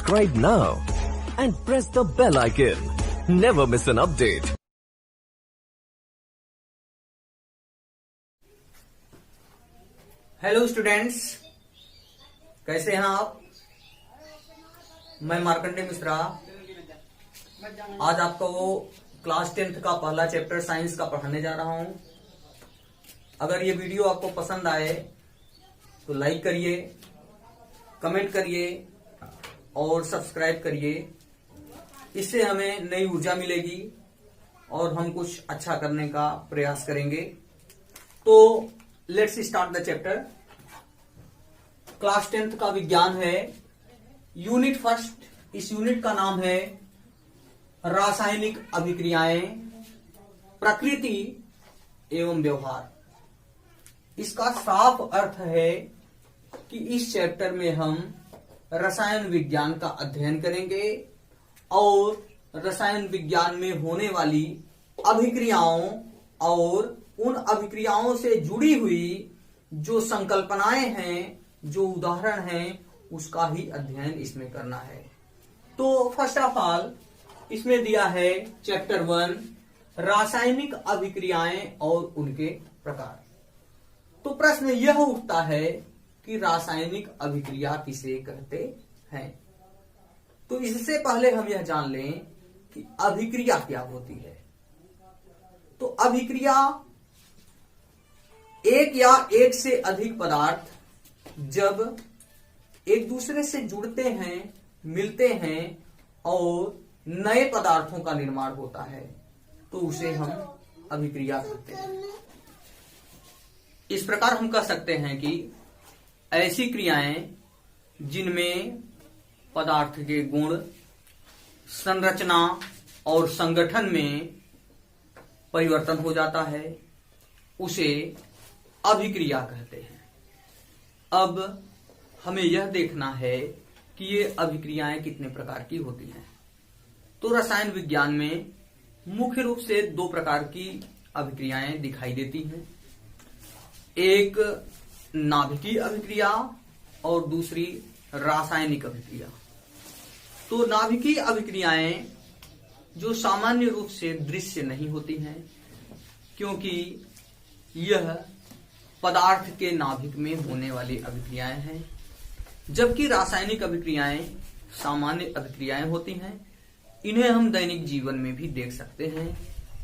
subscribe now and press the bell icon. Never miss an update. Hello students, कैसे हैं आप? मैं मार्कंडे मिश्रा आज आपको वो क्लास 10th का पहला चैप्टर साइंस का पढ़ाने जा रहा हूं। अगर ये वीडियो आपको पसंद आए तो लाइक करिए, कमेंट करिए और सब्सक्राइब करिए। इससे हमें नई ऊर्जा मिलेगी और हम कुछ अच्छा करने का प्रयास करेंगे। तो let's start the chapter. Class 10th का विज्ञान है, यूनिट फर्स्ट। इस यूनिट का नाम है रासायनिक अभिक्रियाएं, प्रकृति एवं व्यवहार। इसका साफ अर्थ है कि इस चैप्टर में हम रसायन विज्ञान का अध्ययन करेंगे और रसायन विज्ञान में होने वाली अभिक्रियाओं और उन अभिक्रियाओं से जुड़ी हुई जो संकल्पनाएं हैं, जो उदाहरण हैं, उसका ही अध्ययन इसमें करना है। तो फर्स्ट ऑफ ऑल इसमें दिया है चैप्टर 1 रासायनिक अभिक्रियाएं और उनके प्रकार। तो प्रश्न यह उठता है कि रासायनिक अभिक्रिया किसे कहते हैं। तो इससे पहले हम यह जान लें कि अभिक्रिया क्या होती है। तो अभिक्रिया एक या एक से अधिक पदार्थ जब एक दूसरे से जुड़ते हैं, मिलते हैं और नए पदार्थों का निर्माण होता है तो उसे हम अभिक्रिया कहते हैं। इस प्रकार हम कह सकते हैं कि ऐसी क्रियाएं जिनमें पदार्थ के गुण, संरचना और संगठन में परिवर्तन हो जाता है उसे अभिक्रिया कहते हैं। अब हमें यह देखना है कि ये अभिक्रियाएं कितने प्रकार की होती हैं। तो रसायन विज्ञान में मुख्य रूप से दो प्रकार की अभिक्रियाएं दिखाई देती हैं, एक नाभिकीय अभिक्रिया और दूसरी रासायनिक अभिक्रिया। तो नाभिकीय अभिक्रियाएं जो सामान्य रूप से दृश्य नहीं होती हैं क्योंकि यह पदार्थ के नाभिक में होने वाली अभिक्रियाएं हैं, जबकि रासायनिक अभिक्रियाएं सामान्य अभिक्रियाएं होती हैं। इन्हें हम दैनिक जीवन में भी देख सकते हैं।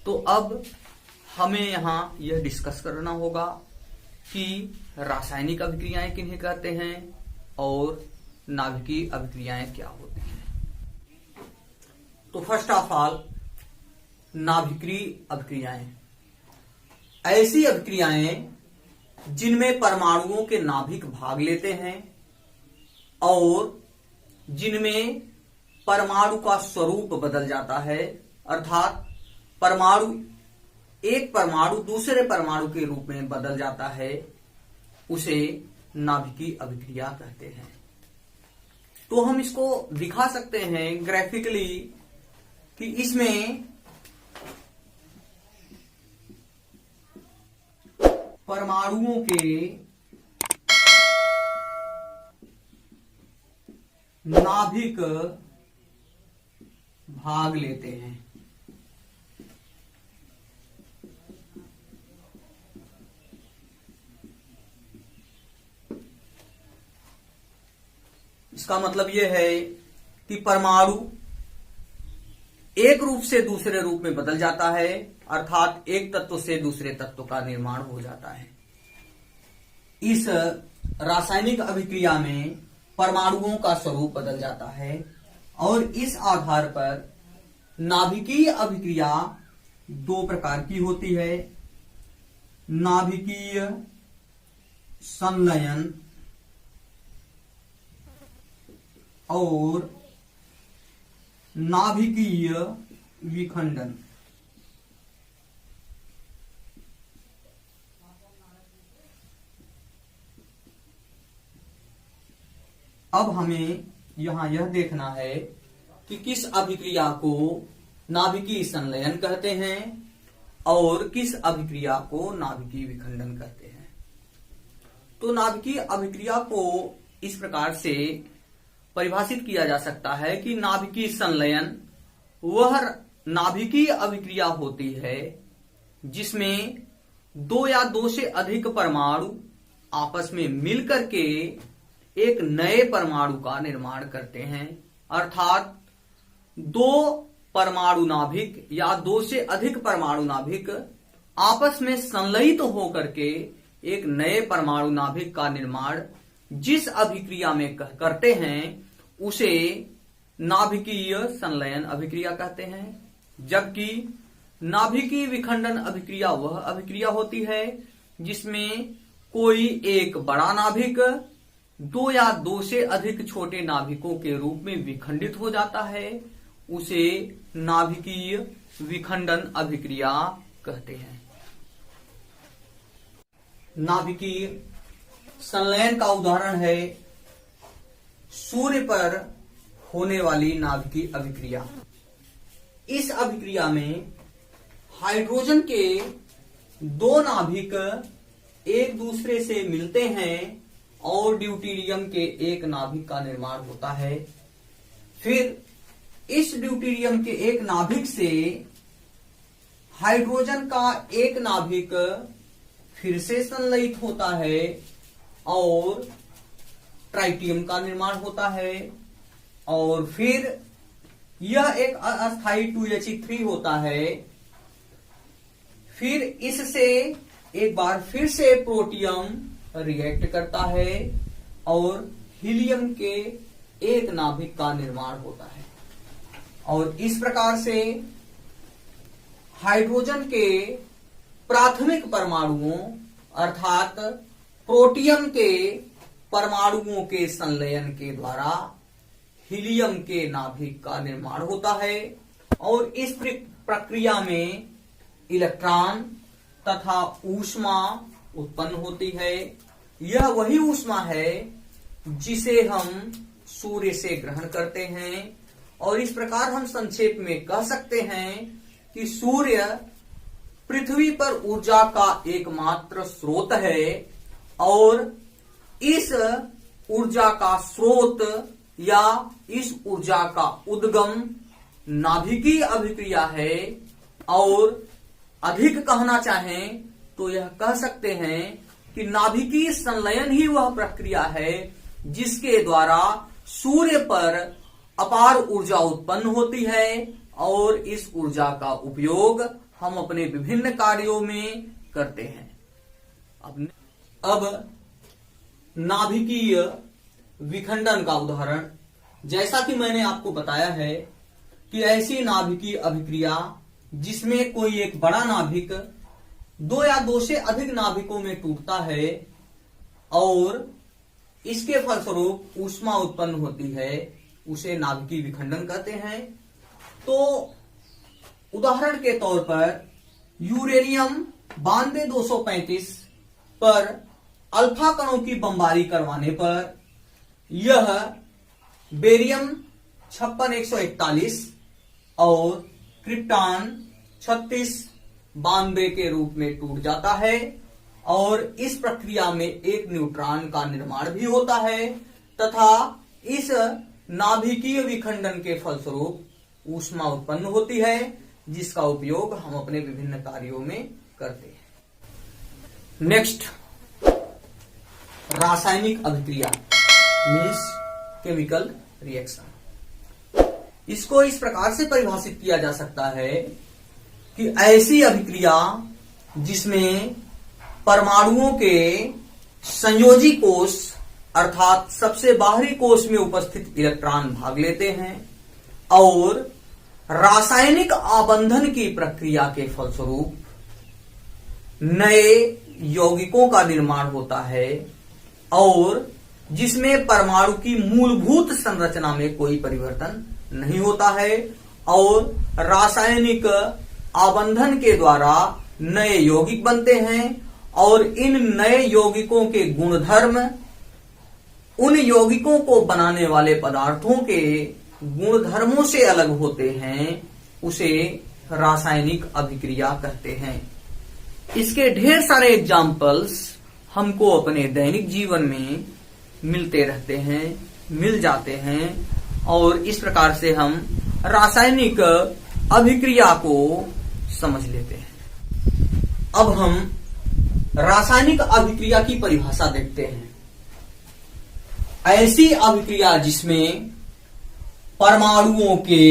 तो अब हमें यहां यह डिस्कस करना होगा कि रासायनिक अभिक्रियाएं किन्हें कहते हैं और नाभिकीय अभिक्रियाएं क्या होती हैं। तो फर्स्ट ऑफ ऑल नाभिकीय अभिक्रियाएं ऐसी अभिक्रियाएं जिनमें परमाणुओं के नाभिक भाग लेते हैं और जिनमें परमाणु का स्वरूप बदल जाता है, अर्थात एक परमाणु दूसरे परमाणु के रूप में बदल जाता है, उसे नाभिकीय अभिक्रिया कहते हैं। तो हम इसको दिखा सकते हैं ग्राफिकली कि इसमें परमाणुओं के नाभिक भाग लेते हैं। इसका मतलब यह है कि परमाणु एक रूप से दूसरे रूप में बदल जाता है, अर्थात एक तत्व से दूसरे तत्व का निर्माण हो जाता है। इस रासायनिक अभिक्रिया में परमाणुओं का स्वरूप बदल जाता है और इस आधार पर नाभिकीय अभिक्रिया दो प्रकार की होती है, नाभिकीय संलयन और नाभिकीय विखंडन। अब हमें यहां यह देखना है कि किस अभिक्रिया को नाभिकीय संलयन कहते हैं और किस अभिक्रिया को नाभिकीय विखंडन कहते हैं। तो नाभिकीय अभिक्रिया को इस प्रकार से परिभाषित किया जा सकता है कि नाभिकीय संलयन वह नाभिकीय अभिक्रिया होती है जिसमें दो या दो से अधिक परमाणु आपस में मिलकर के एक नए परमाणु का निर्माण करते हैं। अर्थात दो परमाणु नाभिक या दो से अधिक परमाणु नाभिक आपस में संलयित होकर के एक नए परमाणु नाभिक का निर्माण जिस अभिक्रिया में करते हैं उसे नाभिकीय संलयन अभिक्रिया कहते हैं। जबकि नाभिकीय विखंडन अभिक्रिया वह अभिक्रिया होती है जिसमें कोई एक बड़ा नाभिक दो या दो से अधिक छोटे नाभिकों के रूप में विखंडित हो जाता है, उसे नाभिकीय विखंडन अभिक्रिया कहते हैं। नाभिकीय संलयन का उदाहरण है सूर्य पर होने वाली नाभिकीय अभिक्रिया। इस अभिक्रिया में हाइड्रोजन के दो नाभिक एक दूसरे से मिलते हैं और ड्यूटेरियम के एक नाभिक का निर्माण होता है। फिर इस ड्यूटेरियम के एक नाभिक से हाइड्रोजन का एक नाभिक फिर से संलयित होता है और ट्राइटियम का निर्माण होता है और फिर यह एक अस्थायी 2He3 होता है। फिर इससे एक बार फिर से प्रोटियम रिएक्ट करता है और हीलियम के एक नाभिक का निर्माण होता है और इस प्रकार से हाइड्रोजन के प्राथमिक परमाणुओं अर्थात प्रोटियम के परमाणुओं के संलयन के द्वारा हीलियम के नाभिक का निर्माण होता है और इस प्रक्रिया में इलेक्ट्रॉन तथा ऊष्मा उत्पन्न होती है। यह वही ऊष्मा है जिसे हम सूर्य से ग्रहण करते हैं और इस प्रकार हम संक्षेप में कह सकते हैं कि सूर्य पृथ्वी पर ऊर्जा का एकमात्र स्रोत है और इस ऊर्जा का स्रोत या इस ऊर्जा का उद्गम नाभिकीय अभिक्रिया है और अधिक कहना चाहें तो यह कह सकते हैं कि नाभिकीय संलयन ही वह प्रक्रिया है जिसके द्वारा सूर्य पर अपार ऊर्जा उत्पन्न होती है और इस ऊर्जा का उपयोग हम अपने विभिन्न कार्यों में करते हैं। अब नाभिकीय विखंडन का उदाहरण, जैसा कि मैंने आपको बताया है कि ऐसी नाभिकीय अभिक्रिया जिसमें कोई एक बड़ा नाभिक दो या दो से अधिक नाभिकों में टूटता है और इसके फलस्वरूप ऊष्मा उत्पन्न होती है, उसे नाभिकीय विखंडन कहते हैं। तो उदाहरण के तौर पर यूरेनियम 92235 पर अल्फा कणों की बमबारी करवाने पर यह बेरियम 56141 और क्रिप्टॉन 3692 के रूप में टूट जाता है और इस प्रक्रिया में एक न्यूट्रॉन का निर्माण भी होता है तथा इस नाभिकीय विखंडन के फलस्वरूप ऊष्मा उत्पन्न होती है जिसका उपयोग हम अपने विभिन्न कार्यों में करते हैं। नेक्स्ट, रासायनिक अभिक्रिया मीन्स केमिकल रिएक्शन। इसको इस प्रकार से परिभाषित किया जा सकता है कि ऐसी अभिक्रिया जिसमें परमाणुओं के संयोजी कोष अर्थात सबसे बाहरी कोष में उपस्थित इलेक्ट्रॉन भाग लेते हैं और रासायनिक आबंधन की प्रक्रिया के फलस्वरूप नए यौगिकों का निर्माण होता है और जिसमें परमाणु की मूलभूत संरचना में कोई परिवर्तन नहीं होता है और रासायनिक आबंधन के द्वारा नए यौगिक बनते हैं और इन नए यौगिकों के गुणधर्म उन यौगिकों को बनाने वाले पदार्थों के गुणधर्मों से अलग होते हैं, उसे रासायनिक अभिक्रिया कहते हैं। इसके ढेर सारे एग्जाम्पल्स हमको अपने दैनिक जीवन में मिलते रहते हैं, मिल जाते हैं और इस प्रकार से हम रासायनिक अभिक्रिया को समझ लेते हैं। अब हम रासायनिक अभिक्रिया की परिभाषा देखते हैं। ऐसी अभिक्रिया जिसमें परमाणुओं के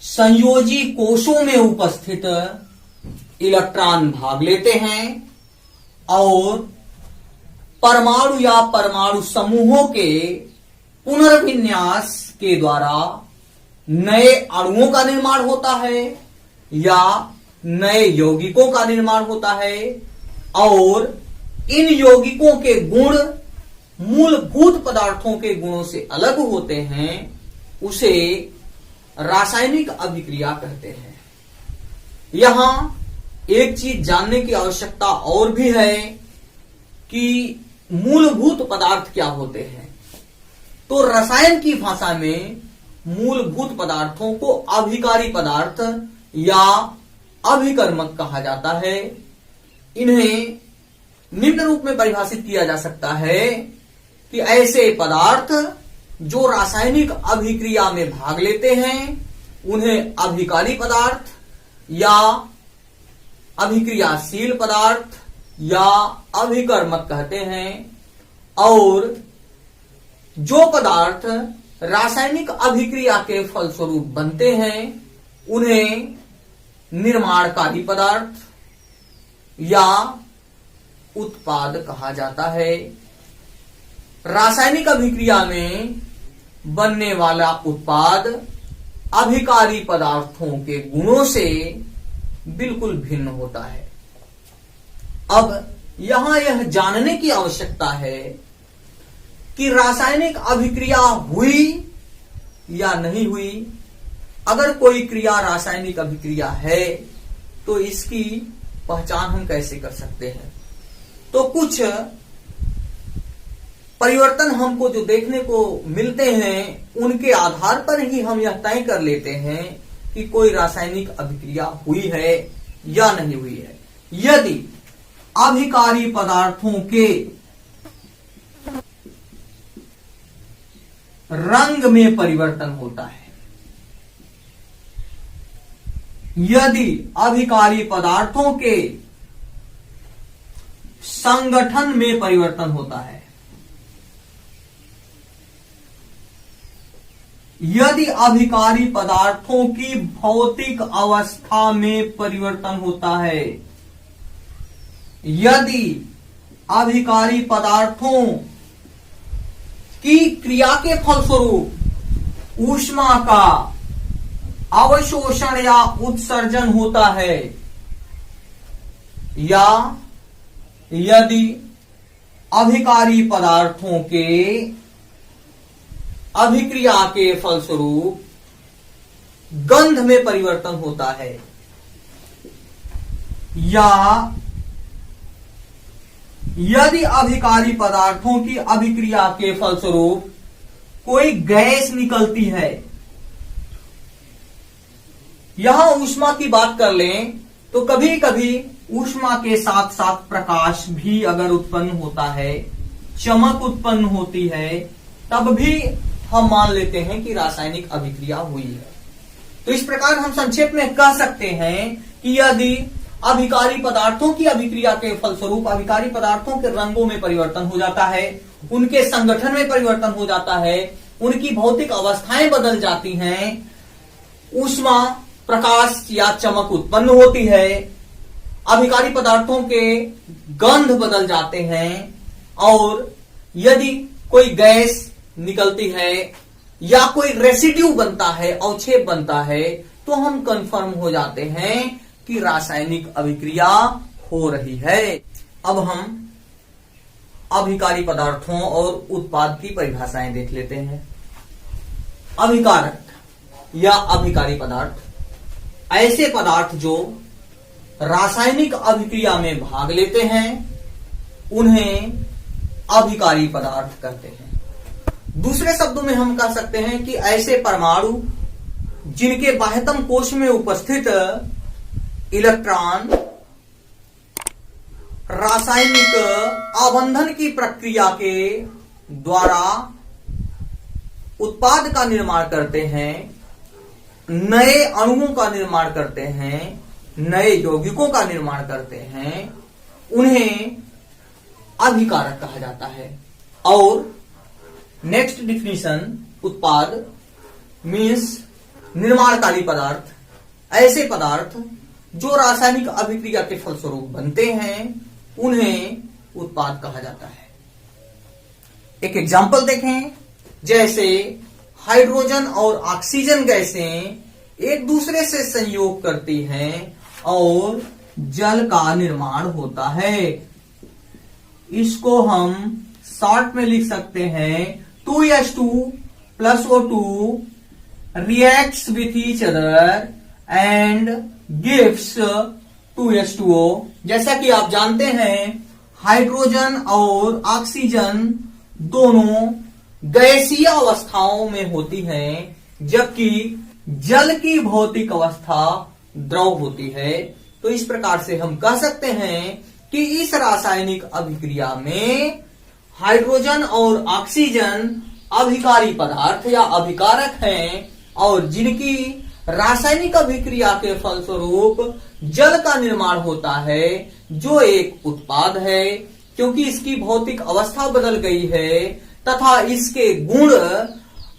संयोजी कोशों में उपस्थित इलेक्ट्रॉन भाग लेते हैं और परमाणु या परमाणु समूहों के पुनर्विन्यास के द्वारा नए अणुओं का निर्माण होता है या नए यौगिकों का निर्माण होता है और इन यौगिकों के गुण मूलभूत पदार्थों के गुणों से अलग होते हैं, उसे रासायनिक अभिक्रिया कहते हैं। यहां एक चीज जानने की आवश्यकता और भी है कि मूलभूत पदार्थ क्या होते हैं। तो रसायन की भाषा में मूलभूत पदार्थों को अभिकारी पदार्थ या अभिकर्मक कहा जाता है। इन्हें निम्न रूप में परिभाषित किया जा सकता है कि ऐसे पदार्थ जो रासायनिक अभिक्रिया में भाग लेते हैं उन्हें अभिकारी पदार्थ या अभिक्रियाशील पदार्थ या अभिकर्मक कहते हैं और जो पदार्थ रासायनिक अभिक्रिया के फलस्वरूप बनते हैं उन्हें निर्माणकारी पदार्थ या उत्पाद कहा जाता है। रासायनिक अभिक्रिया में बनने वाला उत्पाद अभिकारी पदार्थों के गुणों से बिल्कुल भिन्न होता है। अब यहां यह जानने की आवश्यकता है कि रासायनिक अभिक्रिया हुई या नहीं हुई। अगर कोई क्रिया रासायनिक अभिक्रिया है तो इसकी पहचान हम कैसे कर सकते हैं। तो कुछ परिवर्तन हमको जो देखने को मिलते हैं उनके आधार पर ही हम यह तय कर लेते हैं कि कोई रासायनिक अभिक्रिया हुई है या नहीं हुई है। यदि अभिकारी पदार्थों के रंग में परिवर्तन होता है, यदि अभिकारी पदार्थों के संगठन में परिवर्तन होता है, यदि अभिकारी पदार्थों की भौतिक अवस्था में परिवर्तन होता है, यदि अभिकारी पदार्थों की क्रिया के फलस्वरूप ऊष्मा का अवशोषण या उत्सर्जन होता है, या यदि अभिकारी पदार्थों के अभिक्रिया के फलस्वरूप गंध में परिवर्तन होता है, या यदि अभिकारी पदार्थों की अभिक्रिया के फलस्वरूप कोई गैस निकलती है। यहां ऊष्मा की बात कर लें तो कभी कभी ऊष्मा के साथ साथ प्रकाश भी अगर उत्पन्न होता है, चमक उत्पन्न होती है, तब भी हम मान लेते हैं कि रासायनिक अभिक्रिया हुई है। तो इस प्रकार हम संक्षेप में कह सकते हैं कि यदि अभिकारी पदार्थों की अभिक्रिया के फलस्वरूप अभिकारी पदार्थों के रंगों में परिवर्तन हो जाता है, उनके संगठन में परिवर्तन हो जाता है, उनकी भौतिक अवस्थाएं बदल जाती हैं, ऊष्मा, प्रकाश या चमक उत्पन्न होती है, अभिकारी पदार्थों के गंध बदल जाते हैं और यदि कोई गैस निकलती है या कोई रेसिड्यू बनता है, अवक्षेप बनता है, तो हम कंफर्म हो जाते हैं कि रासायनिक अभिक्रिया हो रही है। अब हम अभिकारी पदार्थों और उत्पाद की परिभाषाएं देख लेते हैं। अभिकारक या अभिकारी पदार्थ ऐसे पदार्थ जो रासायनिक अभिक्रिया में भाग लेते हैं उन्हें अभिकारी पदार्थ कहते हैं। दूसरे शब्दों में हम कह सकते हैं कि ऐसे परमाणु जिनके बाह्यतम कोश में उपस्थित इलेक्ट्रॉन रासायनिक आबंधन की प्रक्रिया के द्वारा उत्पाद का निर्माण करते हैं, नए अणुओं का निर्माण करते हैं, नए यौगिकों का निर्माण करते हैं, उन्हें अभिकारक कहा जाता है। और नेक्स्ट डिफिनीशन, उत्पाद मीन्स निर्माणकारी पदार्थ, ऐसे पदार्थ जो रासायनिक अभिक्रिया के फलस्वरूप बनते हैं उन्हें उत्पाद कहा जाता है। एक एग्जाम्पल देखें, जैसे हाइड्रोजन और ऑक्सीजन गैसें एक दूसरे से संयोग करती हैं और जल का निर्माण होता है। इसको हम शॉर्ट में लिख सकते हैं 2H2 plus O2 reacts with each other and gives 2H2O। जैसा कि आप जानते हैं हाइड्रोजन और ऑक्सीजन दोनों गैसीय अवस्थाओं में होती हैं, जबकि जल की भौतिक अवस्था द्रव होती है। तो इस प्रकार से हम कह सकते हैं कि इस रासायनिक अभिक्रिया में हाइड्रोजन और ऑक्सीजन अभिकारी पदार्थ या अभिकारक हैं, और जिनकी रासायनिक अभिक्रिया के फलस्वरूप जल का निर्माण होता है, जो एक उत्पाद है, क्योंकि इसकी भौतिक अवस्था बदल गई है तथा इसके गुण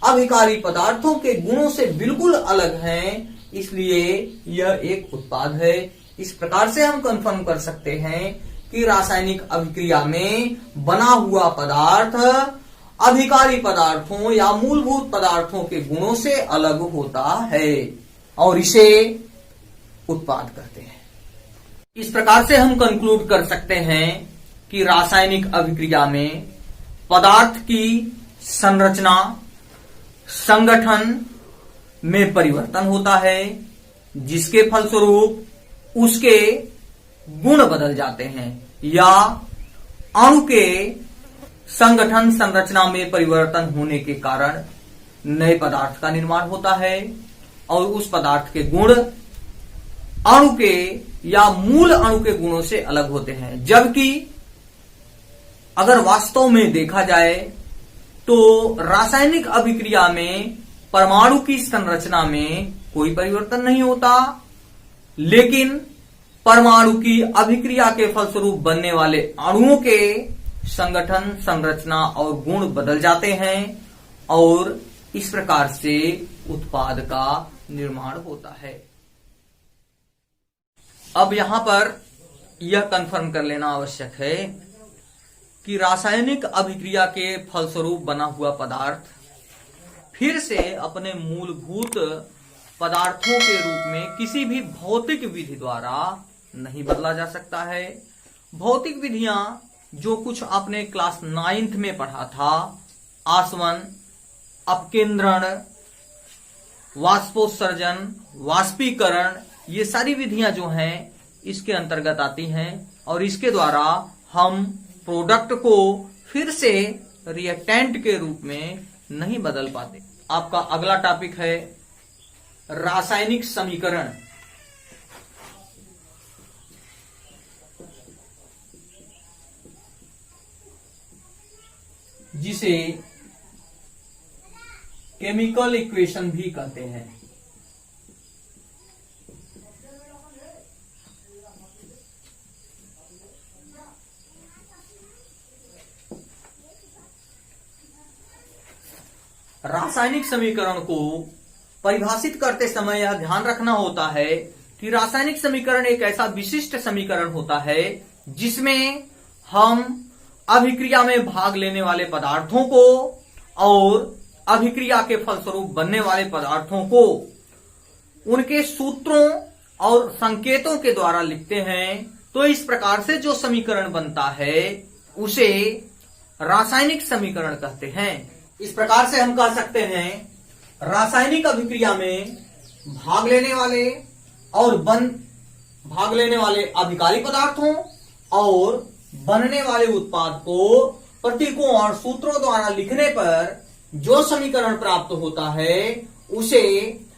अभिकारी पदार्थों के गुणों से बिल्कुल अलग हैं, इसलिए यह एक उत्पाद है। इस प्रकार से हम कंफर्म कर सकते हैं कि रासायनिक अभिक्रिया में बना हुआ पदार्थ अभिकारी पदार्थों या मूलभूत पदार्थों के गुणों से अलग होता है और इसे उत्पाद कहते हैं। इस प्रकार से हम कंक्लूड कर सकते हैं कि रासायनिक अभिक्रिया में पदार्थ की संरचना, संगठन में परिवर्तन होता है, जिसके फलस्वरूप उसके गुण बदल जाते हैं, या अणु के संगठन संरचना में परिवर्तन होने के कारण नए पदार्थ का निर्माण होता है और उस पदार्थ के गुण अणु के या मूल अणु के गुणों से अलग होते हैं। जबकि अगर वास्तव में देखा जाए तो रासायनिक अभिक्रिया में परमाणु की संरचना में कोई परिवर्तन नहीं होता, लेकिन परमाणु की अभिक्रिया के फलस्वरूप बनने वाले अणुओं के संगठन, संरचना और गुण बदल जाते हैं और इस प्रकार से उत्पाद का निर्माण होता है। अब यहां पर यह कंफर्म कर लेना आवश्यक है कि रासायनिक अभिक्रिया के फलस्वरूप बना हुआ पदार्थ फिर से अपने मूलभूत पदार्थों के रूप में किसी भी भौतिक विधि द्वारा नहीं बदला जा सकता है। भौतिक विधियां जो कुछ आपने क्लास 9th में पढ़ा था, आसवन, अपकेंद्रण, वाष्पोत्सर्जन, वाष्पीकरण, ये सारी विधियां जो हैं इसके अंतर्गत आती हैं और इसके द्वारा हम प्रोडक्ट को फिर से रिएक्टेंट के रूप में नहीं बदल पाते। आपका अगला टॉपिक है रासायनिक समीकरण। जिसे केमिकल इक्वेशन भी कहते हैं। रासायनिक समीकरण को परिभाषित करते समय यह ध्यान रखना होता है कि रासायनिक समीकरण एक ऐसा विशिष्ट समीकरण होता है जिसमें हम अभिक्रिया में भाग लेने वाले पदार्थों को और अभिक्रिया के फलस्वरूप बनने वाले पदार्थों को उनके सूत्रों और संकेतों के द्वारा लिखते हैं। तो इस प्रकार से जो समीकरण बनता है उसे रासायनिक समीकरण कहते हैं। इस प्रकार से हम कह सकते हैं रासायनिक अभिक्रिया में भाग लेने वाले अभिकारी पदार्थों और बनने वाले उत्पाद को प्रतीकों और सूत्रों द्वारा लिखने पर जो समीकरण प्राप्त होता है उसे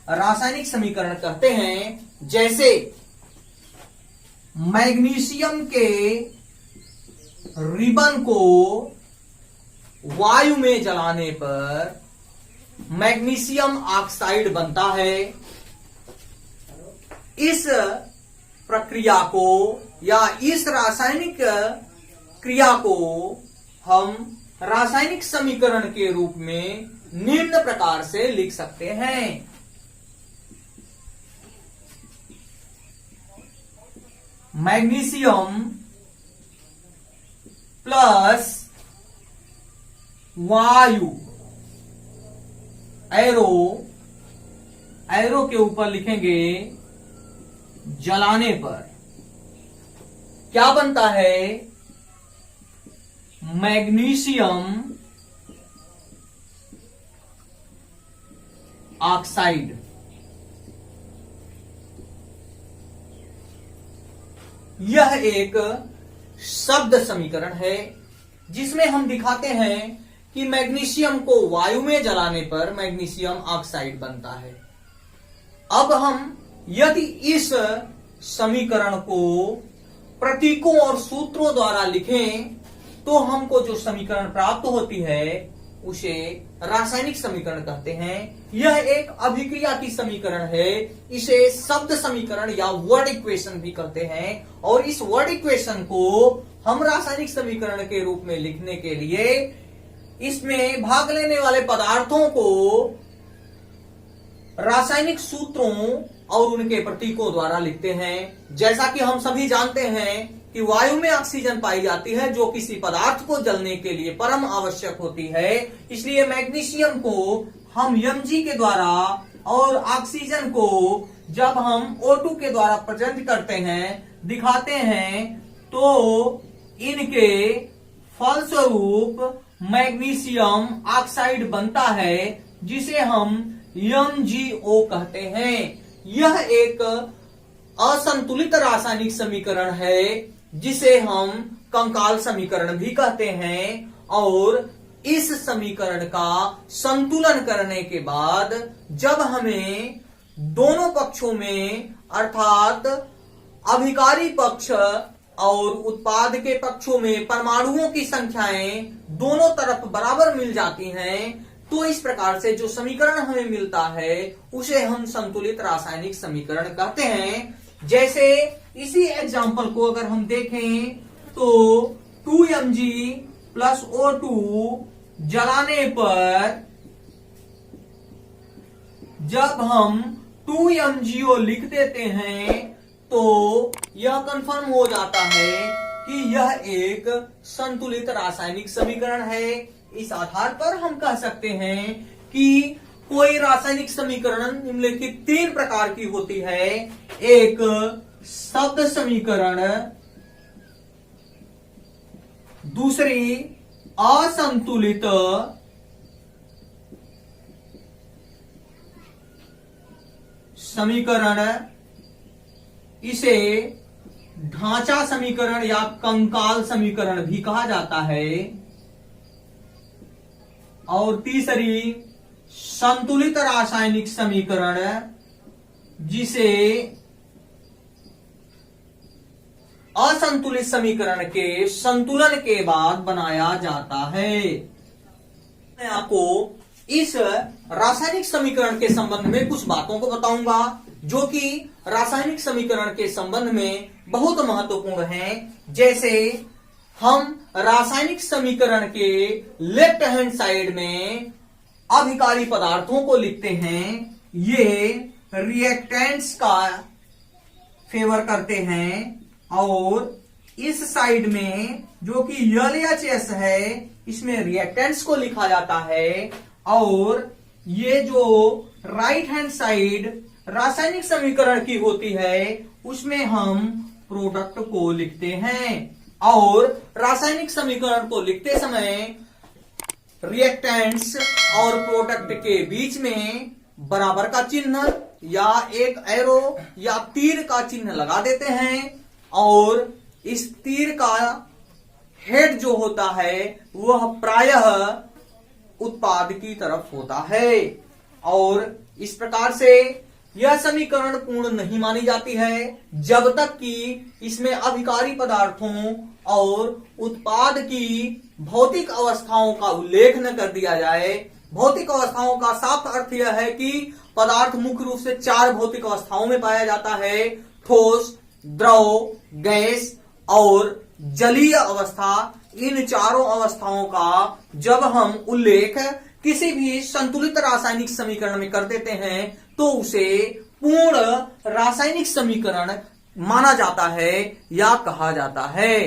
रासायनिक समीकरण कहते हैं। जैसे मैग्नीशियम के रिबन को वायु में जलाने पर मैग्नीशियम ऑक्साइड बनता है। इस प्रक्रिया को या इस रासायनिक क्रिया को हम रासायनिक समीकरण के रूप में निम्न प्रकार से लिख सकते हैं। मैग्नीशियम प्लस वायु, एरो के ऊपर लिखेंगे जलाने पर क्या बनता है, मैग्नीशियम ऑक्साइड। यह एक शब्द समीकरण है जिसमें हम दिखाते हैं कि मैग्नीशियम को वायु में जलाने पर मैग्नीशियम ऑक्साइड बनता है। अब हम यदि इस समीकरण को प्रतीकों और सूत्रों द्वारा लिखें तो हमको जो समीकरण प्राप्त होती है उसे रासायनिक समीकरण कहते हैं। यह एक अभिक्रिया की समीकरण है, इसे शब्द समीकरण या वर्ड इक्वेशन भी कहते हैं। और इस वर्ड इक्वेशन को हम रासायनिक समीकरण के रूप में लिखने के लिए इसमें भाग लेने वाले पदार्थों को रासायनिक सूत्रों और उनके प्रतीकों द्वारा लिखते हैं। जैसा कि हम सभी जानते हैं कि वायु में ऑक्सीजन पाई जाती है जो किसी पदार्थ को जलने के लिए परम आवश्यक होती है। इसलिए मैग्नीशियम को हम Mg के द्वारा और ऑक्सीजन को जब हम O2 के द्वारा प्रेजेंट करते हैं, दिखाते हैं, तो इनके फलस्वरूप मैग्नीशियम ऑक्साइड बनता है जिसे हम MgO कहते हैं। यह एक असंतुलित रासायनिक समीकरण है जिसे हम कंकाल समीकरण भी कहते हैं। और इस समीकरण का संतुलन करने के बाद जब हमें दोनों पक्षों में अर्थात अभिकारी पक्ष और उत्पाद के पक्षों में परमाणुओं की संख्याएं दोनों तरफ बराबर मिल जाती हैं, तो इस प्रकार से जो समीकरण हमें मिलता है उसे हम संतुलित रासायनिक समीकरण कहते हैं। जैसे इसी एग्जाम्पल को अगर हम देखें तो 2Mg प्लस O2 जलाने पर जब हम 2MgO लिख देते हैं तो यह कंफर्म हो जाता है कि यह एक संतुलित रासायनिक समीकरण है। इस आधार पर हम कह सकते हैं कि कोई रासायनिक समीकरण निम्नलिखित 3 प्रकार की होती है। एक शब्द समीकरण, दूसरी असंतुलित समीकरण, इसे ढांचा समीकरण या कंकाल समीकरण भी कहा जाता है, और तीसरी संतुलित रासायनिक समीकरण जिसे असंतुलित समीकरण के संतुलन के बाद बनाया जाता है। मैं आपको इस रासायनिक समीकरण के संबंध में कुछ बातों को बताऊंगा जो कि रासायनिक समीकरण के संबंध में बहुत महत्वपूर्ण हैं। जैसे हम रासायनिक समीकरण के लेफ्ट हैंड साइड में अभिकारी पदार्थों को लिखते हैं, ये रिएक्टेंट्स का फेवर करते हैं, और इस साइड में जो कि LHS है इसमें रिएक्टेंट्स को लिखा जाता है, और ये जो राइट हैंड साइड रासायनिक समीकरण की होती है उसमें हम प्रोडक्ट को लिखते हैं। और रासायनिक समीकरण को लिखते समय रिएक्टेंट्स और प्रोडक्ट के बीच में बराबर का चिन्ह या एक एरो या तीर का चिन्ह लगा देते हैं, और इस तीर का हेड जो होता है वह प्रायः उत्पाद की तरफ होता है। और इस प्रकार से यह समीकरण पूर्ण नहीं मानी जाती है जब तक कि इसमें अभिकारी पदार्थों और उत्पाद की भौतिक अवस्थाओं का उल्लेख न कर दिया जाए। भौतिक अवस्थाओं का साफ अर्थ यह है कि पदार्थ मुख्य रूप से 4 भौतिक अवस्थाओं में पाया जाता है, ठोस, द्रव, गैस और जलीय अवस्था। इन चारों अवस्थाओं का जब हम उल्लेख किसी भी संतुलित रासायनिक समीकरण में कर देते हैं तो उसे पूर्ण रासायनिक समीकरण माना जाता है या कहा जाता है।